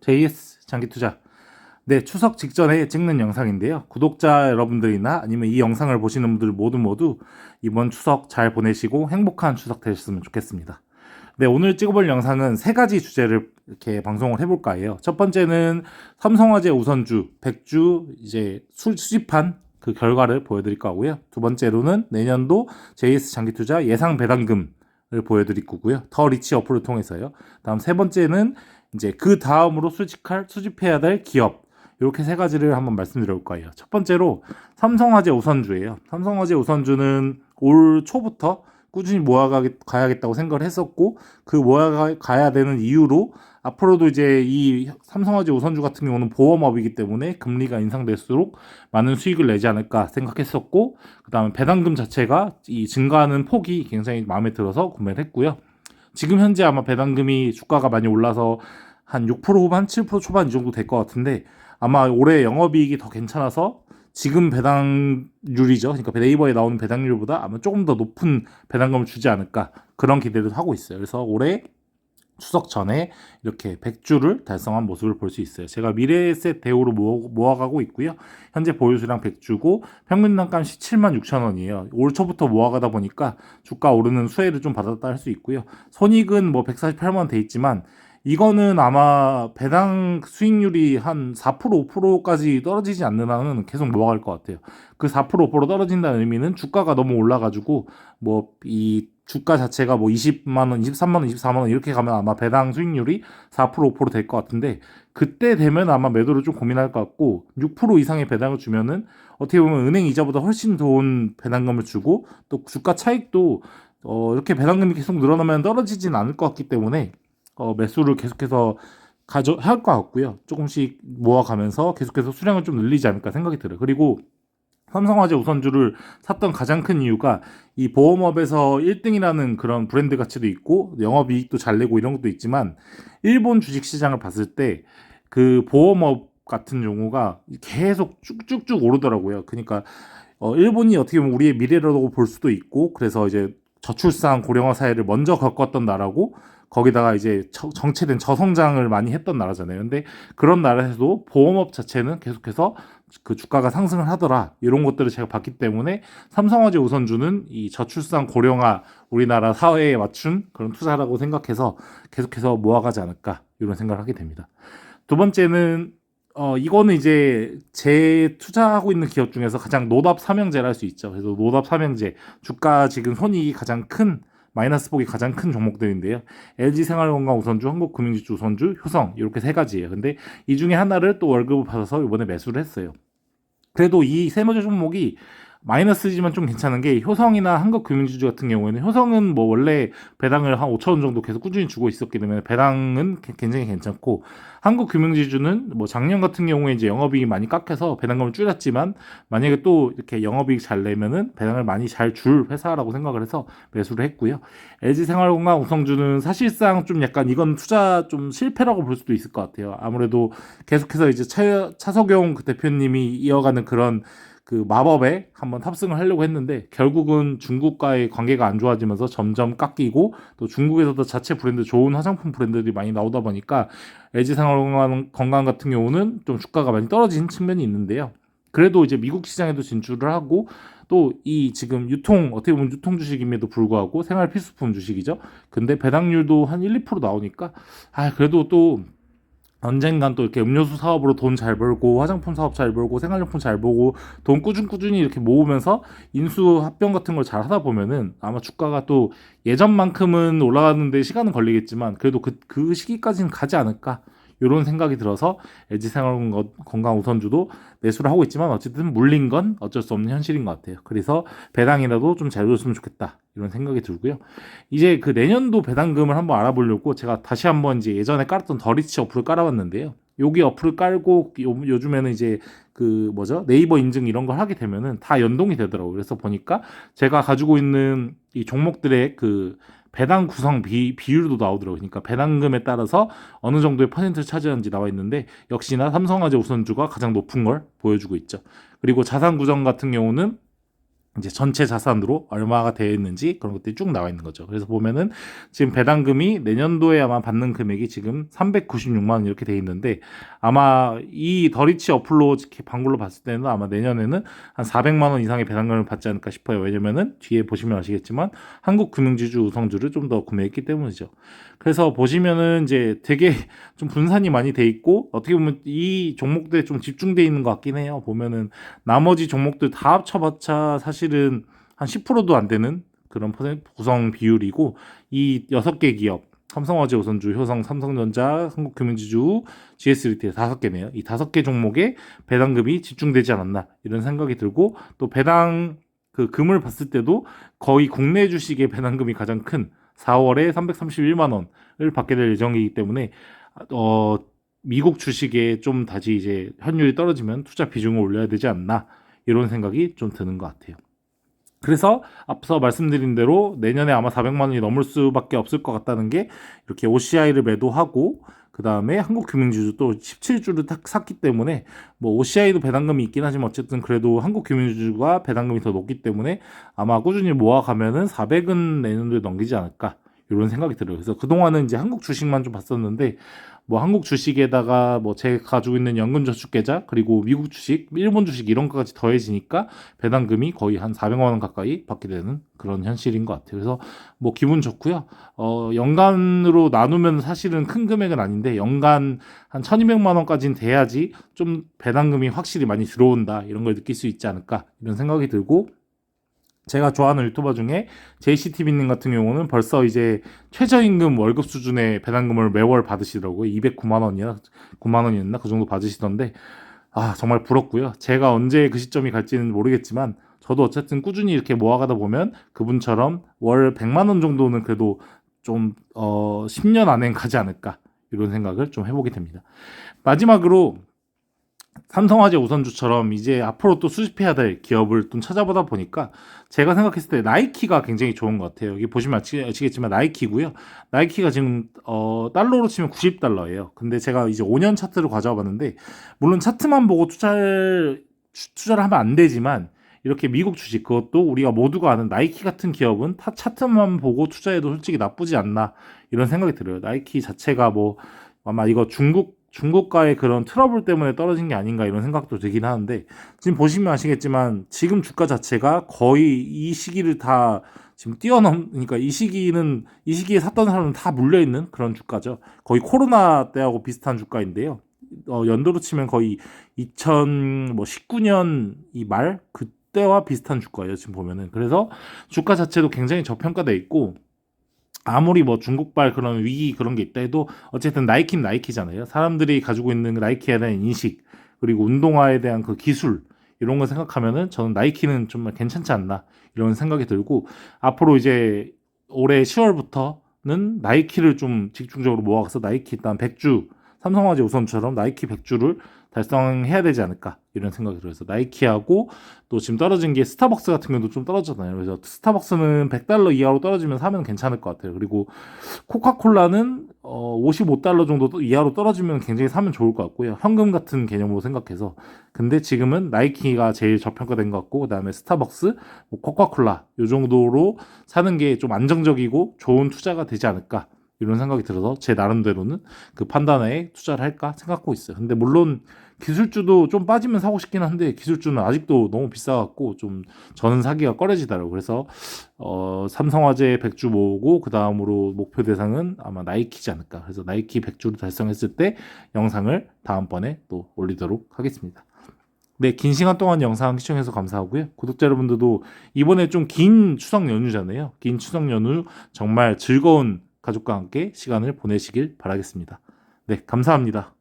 JS 장기투자. 네, 추석 직전에 찍는 영상인데요. 구독자 여러분들이나 아니면 이 영상을 보시는 분들 모두 이번 추석 잘 보내시고 행복한 추석 되셨으면 좋겠습니다. 네, 오늘 찍어볼 영상은 세 가지 주제를 이렇게 방송을 해볼까 해요. 첫 번째는 삼성화재 우선주 100주 이제 수집한 그 결과를 보여드릴 거고요. 두 번째로는 내년도 JS 장기투자 예상 배당금을 보여드릴 거고요. 더 리치 어플을 통해서요. 다음 세 번째는 이제 그 다음으로 수집해야 될 기업, 이렇게 세 가지를 한번 말씀드려볼 거예요. 첫 번째로 삼성화재 우선주예요. 삼성화재 우선주는 올 초부터 꾸준히 모아가야겠다고 생각을 했었고, 그 모아가야 되는 이유로 앞으로도 이제 이 삼성화재 우선주 같은 경우는 보험업이기 때문에 금리가 인상될수록 많은 수익을 내지 않을까 생각했었고, 그 다음에 배당금 자체가 이 증가하는 폭이 굉장히 마음에 들어서 구매를 했고요. 지금 현재 아마 배당금이 주가가 많이 올라서 한 6% 후반, 7% 초반 이 정도 될 것 같은데, 아마 올해 영업이익이 더 괜찮아서 지금 배당률이죠. 그러니까 네이버에 나오는 배당률보다 아마 조금 더 높은 배당금을 주지 않을까, 그런 기대를 하고 있어요. 그래서 올해 추석 전에 이렇게 100주를 달성한 모습을 볼 수 있어요. 제가 미래에셋 대우로 모아가고 있고요. 현재 보유수량 100주고 평균 단가 17만 6천 원이에요. 올 초부터 모아가다 보니까 주가 오르는 수혜를 좀 받았다 할 수 있고요. 손익은 뭐 148만 원 돼 있지만, 이거는 아마 배당 수익률이 한 4% 5%까지 떨어지지 않는 한은 계속 모아갈 것 같아요. 그 4% 5% 떨어진다는 의미는 주가가 너무 올라가지고 뭐 이 주가 자체가 뭐 20만 원, 23만 원, 24만 원 이렇게 가면 아마 배당 수익률이 4% 5% 될 것 같은데, 그때 되면 아마 매도를 좀 고민할 것 같고, 6% 이상의 배당을 주면은 어떻게 보면 은행 이자보다 훨씬 좋은 배당금을 주고, 또 주가 차익도 이렇게 배당금이 계속 늘어나면 떨어지진 않을 것 같기 때문에 매수를 계속해서 할 것 같고요. 조금씩 모아가면서 계속해서 수량을 좀 늘리지 않을까 생각이 들어요. 그리고 삼성화재 우선주를 샀던 가장 큰 이유가 이 보험업에서 1등이라는 그런 브랜드 가치도 있고 영업이익도 잘 내고 이런 것도 있지만, 일본 주식시장을 봤을 때 그 보험업 같은 경우가 계속 쭉쭉쭉 오르더라고요. 그러니까 일본이 어떻게 보면 우리의 미래라고 볼 수도 있고, 그래서 이제 저출산 고령화 사회를 먼저 겪었던 나라고, 거기다가 이제 정체된 저성장을 많이 했던 나라잖아요. 근데 그런 나라에서도 보험업 자체는 계속해서 그 주가가 상승을 하더라. 이런 것들을 제가 봤기 때문에 삼성화재 우선주는 이 저출산 고령화 우리나라 사회에 맞춘 그런 투자라고 생각해서 계속해서 모아가지 않을까, 이런 생각을 하게 됩니다. 두 번째는 이거는 이제 제 투자하고 있는 기업 중에서 가장 노답 삼형제를 할 수 있죠. 그래서 노답 삼형제, 주가 지금 손익이 가장 큰, 마이너스 폭이 가장 큰 종목들인데요. LG생활건강 우선주, 한국금융지주 우선주, 효성, 이렇게 세 가지예요. 근데 이 중에 하나를 또 월급을 받아서 이번에 매수를 했어요. 그래도 이 세 가지 종목이 마이너스지만 좀 괜찮은 게, 효성이나 한국금융지주 같은 경우에는, 효성은 뭐 원래 배당을 한 5천 원 정도 계속 꾸준히 주고 있었기 때문에 배당은 굉장히 괜찮고, 한국금융지주는 뭐 작년 같은 경우에 이제 영업이익이 많이 깎여서 배당금을 줄였지만, 만약에 또 이렇게 영업이익 잘 내면은 배당을 많이 잘 줄 회사라고 생각을 해서 매수를 했고요. LG생활건강 우선주는 사실상 좀 약간 이건 투자 좀 실패라고 볼 수도 있을 것 같아요. 아무래도 계속해서 이제 차석용 그 대표님이 이어가는 그런 그 마법에 한번 탑승을 하려고 했는데, 결국은 중국과의 관계가 안 좋아지면서 점점 깎이고, 또 중국에서도 자체 브랜드, 좋은 화장품 브랜드들이 많이 나오다 보니까 LG생활건강 같은 경우는 좀 주가가 많이 떨어진 측면이 있는데요. 그래도 이제 미국 시장에도 진출을 하고, 또 이 지금 어떻게 보면 유통 주식임에도 불구하고 생활 필수품 주식이죠. 근데 배당률도 한 1, 2% 나오니까, 그래도 또 언젠간 또 이렇게 음료수 사업으로 돈 잘 벌고, 화장품 사업 잘 벌고, 생활용품 잘 보고, 돈 꾸준히 이렇게 모으면서 인수 합병 같은 걸 잘 하다 보면은 아마 주가가 또 예전만큼은 올라가는데 시간은 걸리겠지만, 그래도 그 시기까지는 가지 않을까, 이런 생각이 들어서 LG생활건강 우선주도 매수를 하고 있지만, 어쨌든 물린 건 어쩔 수 없는 현실인 것 같아요. 그래서 배당이라도 좀 잘 줬으면 좋겠다, 이런 생각이 들고요. 이제 그 내년도 배당금을 한번 알아보려고 제가 다시 한번 이제 예전에 깔았던 더리치 어플을 깔아봤는데요. 여기 어플을 깔고 요즘에는 이제 그 네이버 인증 이런 걸 하게 되면은 다 연동이 되더라고요. 그래서 보니까 제가 가지고 있는 이 종목들의 그 배당 구성 비율도 나오더라고요. 그러니까 배당금에 따라서 어느 정도의 퍼센트를 차지하는지 나와 있는데, 역시나 삼성화재 우선주가 가장 높은 걸 보여주고 있죠. 그리고 자산 구성 같은 경우는 이제 전체 자산으로 얼마가 되어 있는지 그런 것들이 쭉 나와 있는 거죠. 그래서 보면은 지금 배당금이 내년도에 아마 받는 금액이 지금 396만 원 이렇게 돼 있는데, 아마 이 더리치 어플로 방글로 봤을 때는 아마 내년에는 한 400만 원 이상의 배당금을 받지 않을까 싶어요. 왜냐면은 뒤에 보시면 아시겠지만 한국금융지주 우성주를 좀 더 구매했기 때문이죠. 그래서 보시면은 이제 되게 좀 분산이 많이 돼 있고, 어떻게 보면 이 종목들에 좀 집중돼 있는 것 같긴 해요. 보면은 나머지 종목들 다 합쳐봤자 사실은 한 10%도 안 되는 그런 구성 비율이고, 이 6개 기업, 삼성화재, 우선주, 효성, 삼성전자, 한국금융지주, GS리테일 5개네요. 이 5개 종목에 배당금이 집중되지 않았나 이런 생각이 들고, 또 배당 그 금을 봤을 때도 거의 국내 주식의 배당금이 가장 큰 4월에 331만 원을 받게 될 예정이기 때문에 미국 주식에 좀 다시 이제 환율이 떨어지면 투자 비중을 올려야 되지 않나 이런 생각이 좀 드는 것 같아요. 그래서 앞서 말씀드린 대로 내년에 아마 400만 원이 넘을 수밖에 없을 것 같다는 게, 이렇게 OCI를 매도하고 그 다음에 한국금융지주 또 17주를 딱 샀기 때문에, 뭐 OCI도 배당금이 있긴 하지만 어쨌든 그래도 한국금융지주가 배당금이 더 높기 때문에 아마 꾸준히 모아가면은 400은 내년도에 넘기지 않을까 이런 생각이 들어요. 그래서 그동안은 이제 한국 주식만 좀 봤었는데, 뭐 한국 주식에다가 뭐 제가 가지고 있는 연금저축계좌, 그리고 미국 주식, 일본 주식 이런 것까지 더해지니까 배당금이 거의 한 400만 원 가까이 받게 되는 그런 현실인 것 같아요. 그래서 뭐 기분 좋고요. 연간으로 나누면 사실은 큰 금액은 아닌데, 연간 한 1200만 원까지는 돼야지 좀 배당금이 확실히 많이 들어온다 이런 걸 느낄 수 있지 않을까 이런 생각이 들고, 제가 좋아하는 유튜버 중에 JCTV님 같은 경우는 벌써 이제 최저임금 월급 수준의 배당금을 매월 받으시더라고요. 209만 원이야, 9만 원이었나 그 정도 받으시던데, 정말 부럽고요. 제가 언제 그 시점이 갈지는 모르겠지만 저도 어쨌든 꾸준히 이렇게 모아가다 보면 그분처럼 월 100만 원 정도는 그래도 좀 10년 안엔 가지 않을까 이런 생각을 좀 해보게 됩니다. 마지막으로 삼성화재, 우선주처럼 이제 앞으로 또 수집해야 될 기업을 좀 찾아보다 보니까 제가 생각했을 때 나이키가 굉장히 좋은 것 같아요. 여기 보시면 아시겠지만 나이키고요. 나이키가 지금 달러로 치면 90달러예요. 근데 제가 이제 5년 차트를 가져와 봤는데, 물론 차트만 보고 투자를 하면 안 되지만, 이렇게 미국 주식, 그것도 우리가 모두가 아는 나이키 같은 기업은 차트만 보고 투자해도 솔직히 나쁘지 않나 이런 생각이 들어요. 나이키 자체가 뭐 아마 이거 중국과의 그런 트러블 때문에 떨어진 게 아닌가 이런 생각도 들긴 하는데, 지금 보시면 아시겠지만 지금 주가 자체가 거의 이 시기를 다 지금 뛰어넘으니까, 이 시기에 샀던 사람은 다 물려있는 그런 주가죠. 거의 코로나 때하고 비슷한 주가인데요. 연도로 치면 거의 2019년 이 말 그때와 비슷한 주가예요 지금 보면은. 그래서 주가 자체도 굉장히 저평가돼 있고, 아무리 뭐 중국발 그런 위기 그런 게 있다 해도 어쨌든 나이키는 나이키잖아요. 사람들이 가지고 있는 나이키에 대한 인식, 그리고 운동화에 대한 그 기술 이런 거 생각하면은 저는 나이키는 정말 괜찮지 않나 이런 생각이 들고, 앞으로 이제 올해 10월부터는 나이키를 좀 집중적으로 모아서 나이키 일단 100주, 삼성화재 우선처럼 나이키 100주를 달성해야 되지 않을까 이런 생각이 들어서, 나이키하고 또 지금 떨어진 게 스타벅스 같은 경우도 좀 떨어졌잖아요. 그래서 스타벅스는 100달러 이하로 떨어지면 사면 괜찮을 것 같아요. 그리고 코카콜라는 55달러 정도 이하로 떨어지면 굉장히 사면 좋을 것 같고요. 현금 같은 개념으로 생각해서. 근데 지금은 나이키가 제일 저평가된 것 같고, 그다음에 스타벅스, 뭐 코카콜라 이 정도로 사는 게 좀 안정적이고 좋은 투자가 되지 않을까 이런 생각이 들어서 제 나름대로는 그 판단에 투자를 할까 생각하고 있어요. 근데 물론 기술주도 좀 빠지면 사고 싶긴 한데, 기술주는 아직도 너무 비싸갖고 좀 저는 사기가 꺼려지더라고요. 그래서 삼성화재 100주 모으고 그 다음으로 목표 대상은 아마 나이키지 않을까. 그래서 나이키 100주를 달성했을 때 영상을 다음번에 또 올리도록 하겠습니다. 네, 긴 시간 동안 영상 시청해서 감사하고요. 구독자 여러분들도 이번에 좀 긴 추석 연휴잖아요. 긴 추석 연휴 정말 즐거운 가족과 함께 시간을 보내시길 바라겠습니다. 네, 감사합니다.